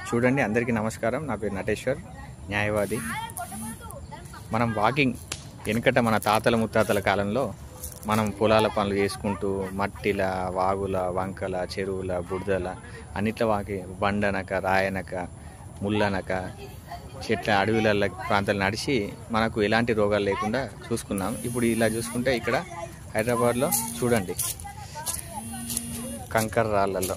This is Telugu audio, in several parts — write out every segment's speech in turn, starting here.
చూడండి, అందరికీ నమస్కారం. నా పేరు నటేశ్వర్, న్యాయవాది. మనం వాకింగ్ వెనుకట మన తాతల ముత్తాతల కాలంలో మనం పొలాల పనులు చేసుకుంటూ మట్టిల, వాగుల, వంకల, చెరువుల, బురదల అన్నిట్ల బండనక, రాయనక, ముళ్ళనక, చెట్ల, అడవుల ప్రాంతాలు నడిచి మనకు ఎలాంటి రోగాలు లేకుండా చూసుకున్నాం. ఇప్పుడు ఇలా చూసుకుంటే ఇక్కడ హైదరాబాద్లో చూడండి, కంకర రాళ్ళలో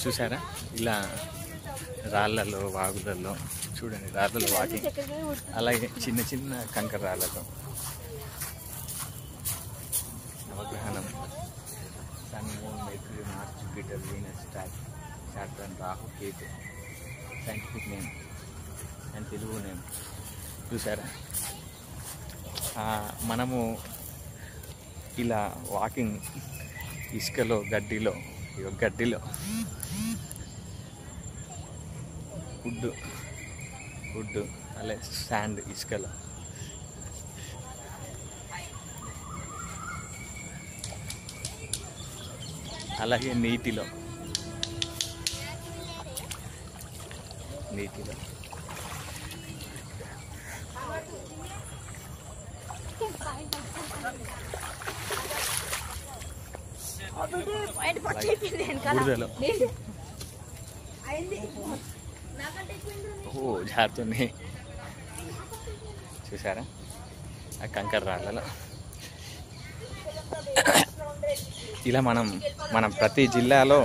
చూసారా, ఇలా రాళ్ళలో, వాగులలో చూడండి, రాళ్ళలో వాకింగ్, అలాగే చిన్న చిన్న కంకర రాళ్ళతో నవగ్రహణం, sun, moon, Mercury, Mars, Jupiter, Venus, Saturn, Rahu, Ketu, scientific name and Telugu name. చూసారా, మనము ఇలా వాకింగ్ ఇసుకలో, గడ్డిలో వుడ్ అలాగే శాండ్, ఇసుకలో, అలాగే నీటిలో బురదలో జారుతుంది. చూసారా, ఆ కంకర రాళ్ళలో ఇలా మనం ప్రతి జిల్లాలో,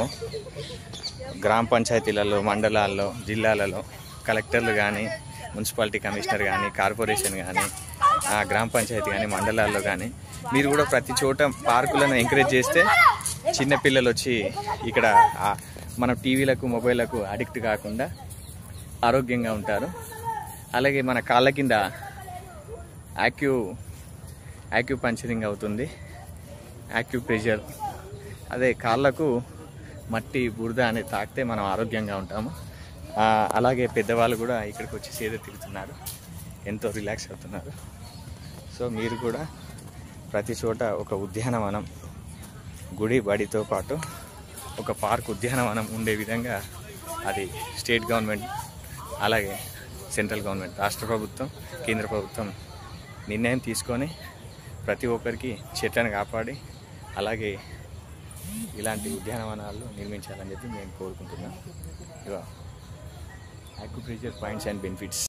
గ్రామ పంచాయతీలలో, మండలాల్లో, జిల్లాలలో కలెక్టర్లు కానీ, మున్సిపాలిటీ కమిషనర్ కానీ, కార్పొరేషన్ కానీ, గ్రామ పంచాయతీ కానీ, మండలాల్లో కానీ మీరు కూడా ప్రతి చోట పార్కులను ఎంకరేజ్ చేస్తే చిన్నపిల్లలు వచ్చి ఇక్కడ మన టీవీలకు, మొబైల్లకు అడిక్ట్ కాకుండా ఆరోగ్యంగా ఉంటారు. అలాగే మన కాళ్ళ కింద యాక్యూపంచరింగ్ అవుతుంది, యాక్యూప్రెషర్. అదే కాళ్ళకు మట్టి, బురద అనేది తాకితే మనం ఆరోగ్యంగా ఉంటాము. అలాగే పెద్దవాళ్ళు కూడా ఇక్కడికి వచ్చి సేద తీరుతున్నారు, ఎంతో రిలాక్స్ అవుతున్నారు. సో మీరు కూడా ప్రతి చోట ఒక ఉద్యానవనం, గుడి బడితో పాటు ఒక పార్క్, ఉద్యానవనం ఉండే విధంగా అది స్టేట్ గవర్నమెంట్, అలాగే సెంట్రల్ గవర్నమెంట్, రాష్ట్ర ప్రభుత్వం, కేంద్ర ప్రభుత్వం నిర్ణయం తీసుకొని ప్రతి ఒక్కరికి చెట్లను కాపాడి అలాగే ఇలాంటి ఉద్యానవనాలు నిర్మించాలని చెప్పి మేము కోరుకుంటున్నాం. యాక్యూప్రెషర్ పాయింట్స్ అండ్ బెనిఫిట్స్.